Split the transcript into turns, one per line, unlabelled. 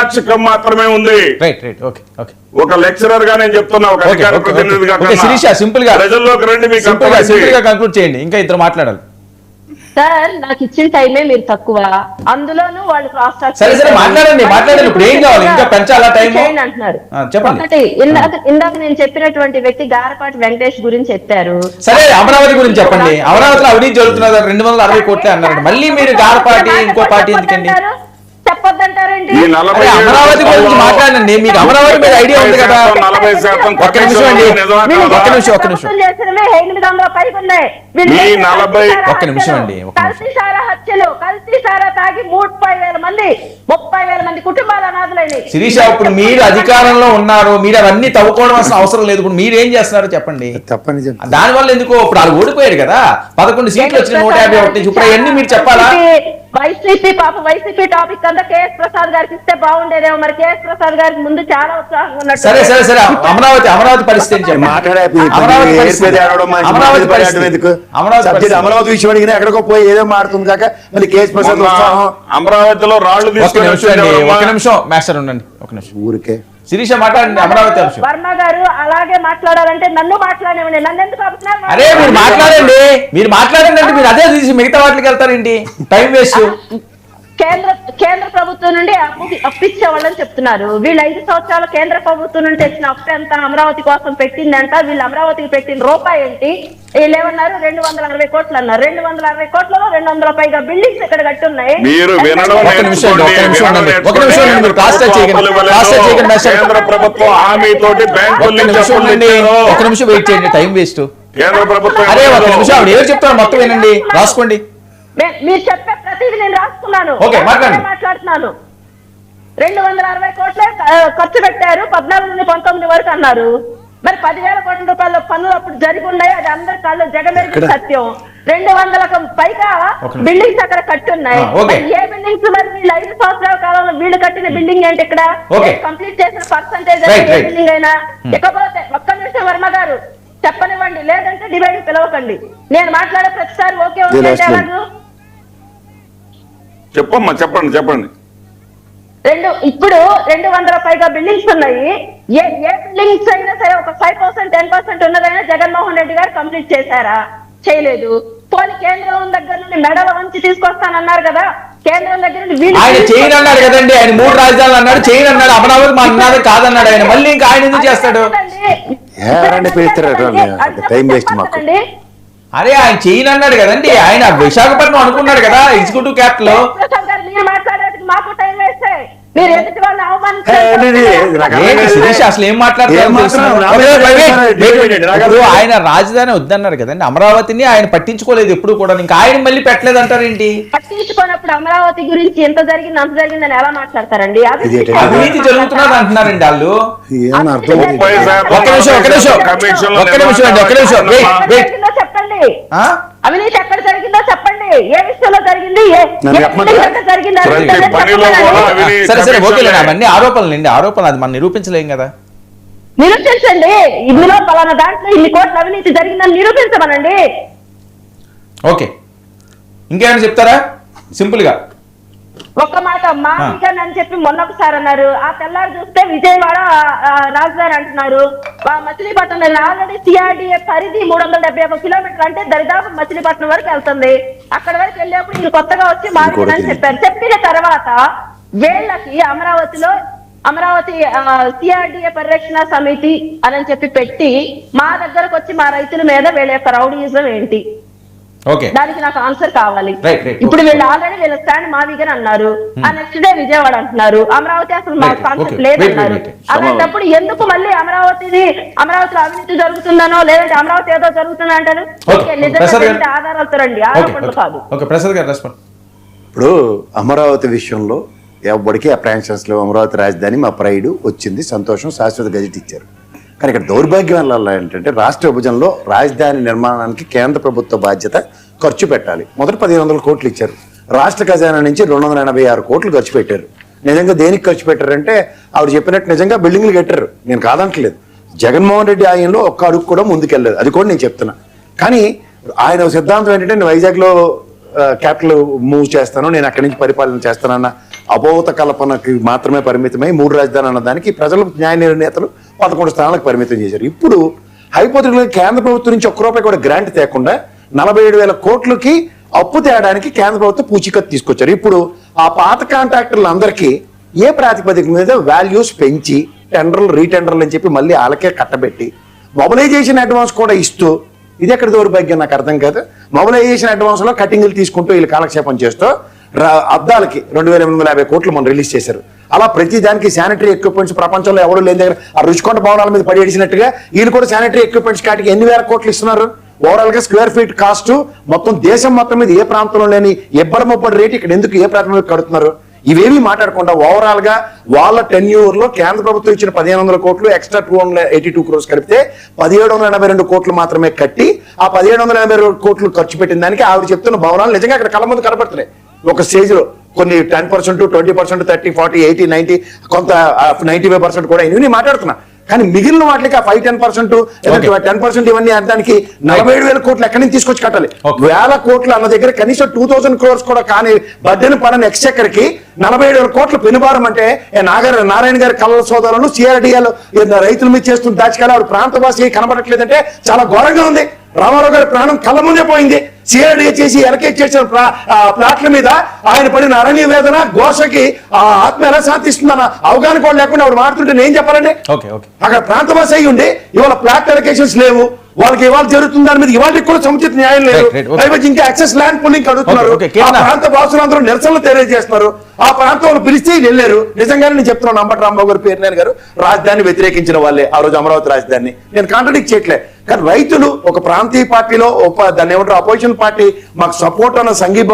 పాక్షికం మాత్రమే ఉంది. ఒక లెక్చరర్ గా నేను చెప్తున్నా, ఒక అధికార ప్రతినిధిగా ప్రజల్లోకి రండి, మీకు
కంక్లూడ్ చేయండి. ఇంకా ఇద్దరు మాట్లాడాలి
సార్. నాకు ఇచ్చిన టైమే మీరు తక్కువ, అందులోనూ వాళ్ళు క్రాస్ టాక్
మాట్లాడండి. ఇప్పుడు ఏం కావాలి, ఇంకా పెంచాలా టైం
అంటున్నారు.
చెప్పండి.
ఒకటి ఇందాక నేను చెప్పినటువంటి వ్యక్తి గారపాటి వెంకటేష్ గురించి చెప్పారు.
సరే, అమరావతి గురించి చెప్పండి. అమరావతిలో అవినీతి జరుగుతున్నది 260 కోట్లే అన్నారండి. మళ్ళీ మీరు గారపాటి ఇంకో పార్టీ ఎందుకండి
చెప్పొద్దంటారేంటి?
అమరావతి గురించి మాట్లాడండి. మీకు అమరావతి మీద ఐడియా ఉంది కదా. ఒక్క నిమిషం అండి, ఒక్క నిమిషం. ఒక్క నిమిషం అండి.
కల్తీ సారా హత్యలు, కల్తీ సారా తాగి 30,000 మంది 30,000 మంది కుటుంబాలు అనాథలైనవి.
శిరీష, ఇప్పుడు మీరు అధికారంలో ఉన్నారు, మీరు అవన్నీ తవ్వుకోవడం అవసరం లేదు. ఇప్పుడు మీరు ఏం చేస్తున్నారు చెప్పండి. దానివల్ల ఎందుకో ఇప్పుడు వాళ్ళు ఓడిపోయారు కదా, 11 సీట్లు వచ్చిన 151. ఇప్పుడు అవన్నీ మీరు చెప్పాలా?
వైసీపీ టాపిక్ అంతా కేఎస్ ప్రసాద్ గారికి ఇస్తే బాగుండేదేమో. మరి కేఎస్ ప్రసాద్ గారికి ముందు చాలా ఉత్సాహంగా ఉన్నట్టు.
సరే అమరావతి పరిస్థితి
అమరావతి విషయం అడిగినా ఎక్కడికో పోయి ఏదో మారుతుంది కాక మళ్ళీ కేఎస్ ప్రసాద్
అమరావతిలో రాళ్లు
ఒక నిమిషం మాస్టర్ ఉండండి, ఒక నిమిషం ఊరికే. శిరీష మాట్లాడండి. అమరావతి
వర్మ గారు అలాగే మాట్లాడాలంటే నన్ను మాట్లాడేవండి, నన్ను ఎందుకు ఆపుతున్నారు?
అరే మీరు మాట్లాడండి అంటే మీరు అదే తీసి మిగతా వాటికి వెళ్తారేంటి? Time waste.
కేంద్ర ప్రభుత్వం నుండి అప్పిచ్చేవాళ్ళని చెప్తున్నారు. వీళ్ళు 5 సంవత్సరాలు కేంద్ర ప్రభుత్వం నుండి తెచ్చిన అప్పు ఎంత అమరావతి కోసం పెట్టిందంట. వీళ్ళు అమరావతికి పెట్టిన రూపాయి ఏంటి? వీళ్ళు ఏమన్నారు? 260 కోట్లు అన్నారు. 260 కోట్లలో 200 పైగా బిల్డింగ్స్ ఇక్కడ కట్టున్నాయి.
కేంద్ర ప్రభుత్వం హామీతోటి
ఒక నిమిషం వెయిట్ చేయండి, టైం వేస్ట్.
కేంద్ర ప్రభుత్వం
అరే ఒక నిమిషం, ఏం చెప్తాను మొత్తం వినండి, రాసుకోండి.
మీరు చెప్పే ప్రతిదీ నేను రాసుకున్నాను, మాట్లాడుతున్నాను. 260 కోట్లే ఖర్చు పెట్టారు 14 నుండి 19 వరకు అన్నారు. మరి 10,000 కోట్ల రూపాయల పనులు అప్పుడు జరిగి ఉన్నాయి. అది అందరి కాళ్ళు జగమెరిగిన సత్యం. 200కు పైగా బిల్డింగ్స్ అక్కడ కట్టున్నాయి. ఏ బిల్డింగ్స్? మరి వీళ్ళు 5 సంవత్సరాల కాలంలో వీళ్ళు కట్టిన బిల్డింగ్ ఏంటి? ఇక్కడ కంప్లీట్ చేసిన పర్సంటేజ్ ఏ బిల్డింగ్ అయినా. ఇకపోతే ఒక్క నిమిషం వర్మ గారు చెప్పనివ్వండి, లేదంటే డిబేట్ పిలవకండి. నేను మాట్లాడే ప్రతిసారి ఓకే ఎలాగూ
చెప్పండి.
ఇప్పుడు 200 పైగా బిల్డింగ్స్ ఉన్నాయి. ఏ బిల్డింగ్స్ అయినా సరే ఒక 5% 10% ఉన్నదైనా జగన్మోహన్ రెడ్డి గారు కంప్లీట్ చేశారా? చేయలేదు. పోనీ కేంద్రం దగ్గర నుండి మెడల వంచి తీసుకొస్తానన్నారు కదా, కేంద్రం దగ్గర నుండి
ఆయన చేయను అన్నాడు కదండి. ఆయన 3 రాజధానులు అన్నాడు, చేయను అన్నాడు. అమరావతి మా అన్నది కాదన్నాడు ఆయన. మళ్ళీ ఇంకా ఆయన ఎందుకు చేస్తాడు? అరే ఆయన చేయను అన్నాడు కదండి. ఆయన విశాఖపట్నం అనుకున్నాడు కదా ఎగ్జిక్యూటివ్ క్యాపిటల్.
మాకు టైం వేస్తే
అసలు ఏం మాట్లాడుతున్నారు? ఆయన రాజధాని వద్దన్నారు కదండి. అమరావతిని ఆయన పట్టించుకోలేదు ఎప్పుడు కూడా. ఇంకా ఆయన మళ్ళీ పెట్టలేదు అంటారేంటి?
పట్టించుకున్నప్పుడు అమరావతి గురించి ఎంత జరిగింది అంత జరిగిందని ఎలా మాట్లాడతారండి?
అవినీతి జరుగుతున్నది అంటున్నారండి వాళ్ళు.
చెప్పండి, అవినీతి ఎక్కడ జరిగిందో చెప్పండి. ఏ విషయంలో జరిగింది?
సరే ఓకేలేండి, అవన్నీ ఆరోపణలండి. ఆరోపణలు అది మనం నిరూపించలేం కదా.
నిరూపించండి. ఇందులో పలానా దాంట్లో ఇన్ని కోట్ల అవినీతి జరిగిందని నిరూపించమనండి.
ఓకే, ఇంకేమైనా చెప్తారా సింపుల్ గా?
ఒక్క మాట, మామిడికాయ అని చెప్పి మొన్నొకసారి అన్నారు. ఆ తెల్లారి చూస్తే విజయవాడ రాజధాని అంటున్నారు. మచిలీపట్నం ఆల్రెడీ సిఆర్డీఏ పరిధి 371 కిలోమీటర్లు, అంటే దరిదాపు మచిలీపట్నం వరకు వెళ్తుంది. అక్కడ వరకు వెళ్ళేప్పుడు ఇది కొత్తగా వచ్చి మామిడికాయ అని చెప్పారు. చెప్పిన తర్వాత వీళ్ళకి అమరావతి సిఆర్డీఏ పరిరక్షణ సమితి అని చెప్పి పెట్టి మా దగ్గరకు వచ్చి మా రైతుల మీద వీళ్ళ యొక్క రౌడీయిజం ఏంటి? దానికి నాకు ఆన్సర్ కావాలి. ఇప్పుడు వీళ్ళు ఆల్రెడీ వీళ్ళ స్టాండ్ మావిగన్ అన్నారు, ఆ నెక్స్ట్ డే విజయవాడ అంటున్నారు. అమరావతి అసలు మాకు కాన్సెప్ట్ లేదన్నారు. అలాంటప్పుడు ఎందుకు మళ్ళీ అమరావతిలో అవినీతి జరుగుతుందనో లేదంటే అమరావతి ఏదో జరుగుతుందో అంటారు? నిజంగా ఆధారాలతో రండి, ఆరోపణలు కాదు.
ఇప్పుడు అమరావతి విషయంలో ఎవరికి అప్రహెన్షన్స్ లేవు. అమరావతి రాజధాని మా ప్రైడ్ వచ్చింది, సంతోషం, శాశ్వత గజెట్ ఇచ్చారు. కానీ ఇక్కడ దౌర్భాగ్యం వల్ల ఏంటంటే రాష్ట్ర విభజనలో రాజధాని నిర్మాణానికి కేంద్ర ప్రభుత్వ బాధ్యత ఖర్చు పెట్టాలి. మొదటి 1,500 కోట్లు ఇచ్చారు. రాష్ట్ర ఖజానా నుంచి 286 కోట్లు ఖర్చు పెట్టారు. నిజంగా దేనికి ఖర్చు పెట్టారంటే ఆవిడ చెప్పినట్టు నిజంగా బిల్డింగ్లు కట్టారు, నేను కాదంటలేదు. జగన్మోహన్ రెడ్డి ఆయనలో ఒక్క అడుగు కూడా ముందుకెళ్ళలేదు, అది కూడా నేను చెప్తున్నా. కానీ ఆయన సిద్ధాంతం ఏంటంటే వైజాగ్లో క్యాపిటల్ మూవ్ చేస్తాను, నేను అక్కడి నుంచి పరిపాలన చేస్తానన్న అబోధ కల్పనకి మాత్రమే పరిమితమై 3 రాజధానులు అన్న దానికి ప్రజలు న్యాయ నిర్ణేతలు 11 స్థానాలకు పరిమితం చేశారు. ఇప్పుడు హైపోథెటికల్ కేంద్ర ప్రభుత్వం నుంచి ఒక్క రూపాయి కూడా గ్రాంట్ తేకుండా 47,000 కోట్లకి అప్పు తేయడానికి కేంద్ర ప్రభుత్వం పూచీకత్తు తీసుకొచ్చారు. ఇప్పుడు ఆ పాత కాంట్రాక్టర్లు అందరికీ ఏ ప్రాతిపదిక మీద వాల్యూస్ పెంచి టెండర్లు రీటెండర్లు అని చెప్పి మళ్ళీ వాళ్ళకే కట్టబెట్టి మొబిలైజేషన్ అడ్వాన్స్ కూడా ఇస్తూ, ఇది ఎక్కడ దౌర్భాగ్యం నాకు అర్థం కాదు. మొబిలైజేషన్ అడ్వాన్స్ లో కటింగ్లు తీసుకుంటూ వీళ్ళు కాలక్షేపం చేస్తూ అద్దాలకి 2,850 కోట్లు మనం రిలీజ్ చేశారు. అలా ప్రతి దానికి శానిటరీ ఎక్విప్మెంట్స్ ప్రపంచంలో ఎవరు లేని దగ్గర ఆ రుచికొండ భవనాల మీద పడేసినట్టుగా వీళ్ళు కూడా శానిటరీ ఎక్విప్మెంట్స్ కాటికి ఎన్ని వేల కోట్లు ఇస్తున్నారు. ఓవరాల్ గా స్క్వేర్ ఫీట్ కాస్ట్ మొత్తం దేశం మొత్తం మీద ఏ ప్రాంతంలో లేని ఎబ్బడి ముబ్బడి రేటు ఇక్కడ ఎందుకు ఏ ప్రాంతంలో కడుతున్నారు? ఇవేమీ మాట్లాడకుండా ఓవరాల్ గా వాళ్ళ టెన్యూర్ లో కేంద్ర ప్రభుత్వం ఇచ్చిన 1,500 కోట్లు ఎక్స్ట్రా 282 crores కలిపితే 1,782 కోట్లు మాత్రమే కట్టి ఆ 1,782 కోట్లు ఖర్చు పెట్టిన దానికి ఆవిడ చెప్తున్న భవనాలు నిజంగా అక్కడ కళ్ళ ముందు కనబడుతున్నాయి. ఒక స్టేజ్ లో కొన్ని 10%, 20%, 30, 40, 80, 90 కొంత 95% కూడా ఇవన్నీ మాట్లాడుతున్నా. కానీ మిగిలిన వాటికి ఆ 5-10%, 10% ఇవన్నీ దానికి 47,000 కోట్లు ఎక్కడి నుంచి తీసుకొచ్చి కట్టాలి? 1,000 కోట్లు అన్న దగ్గర కనీసం 2,000 crores కూడా కానీ బడ్డెను పడని ఎక్స్చెక్కర్ కి 47,000 కోట్లు పెనుభారం అంటే నారాయణ గారి కళ్ళ సోదరులు సిఆర్డిఎల్ రైతుల మీద చేస్తున్న దాచికాలు ఆవిడ ప్రాంత భాష కనబడట్లేదంటే చాలా ఘోరంగా ఉంది. రామారావు గారి ప్రాణం కళ్ళ ముందే పోయింది. సిఆర్డీఏ చేసి ఎలకేట్ చేసిన ప్లాట్ల మీద ఆయన పడిన అరణ్య వేదన ఘోషకి ఆత్మ ఎలా శాంతిస్తుందన్న అవగాహన కూడా లేకుండా ఆవిడ మాట్లాడుతుంటే నేను చెప్పాలండి. అక్కడ ప్రాంత భాష అయ్యి ఉండి ఇవాళ ప్లాట్ ఎలకేషన్స్ లేవు, వాళ్ళకి ఇవాళ జరుగుతుంది దాని మీద ఇవాళ కూడా సముచిత న్యాయం లేదు. పైపచ్చి ఇంకా యాక్సెస్ ల్యాండ్ పుల్లింగ్ అడుగుతున్నారు. ఆ ప్రాంత భాషలందరూ నిరసనలు తెలియజేస్తున్నారు. ఆ ప్రాంతంలో పిలిస్తే వెళ్ళారు. నిజంగానే నేను చెప్తున్నాను, అంబటి రాంబాబు గారు, పేర్నేని గారు రాజధానిని వ్యతిరేకించిన వాళ్ళే ఆ రోజు అమరావతి రాజధానిని. నేను కాంట్రడిక్ట్ చేయట్లే. కానీ రైతులు ఒక ప్రాంతీయ పార్టీలో దాన్ని ఏమంటారు అపోజిషన్ పార్టీ మాకు సపోర్ట్ అన్న సంఘీభావం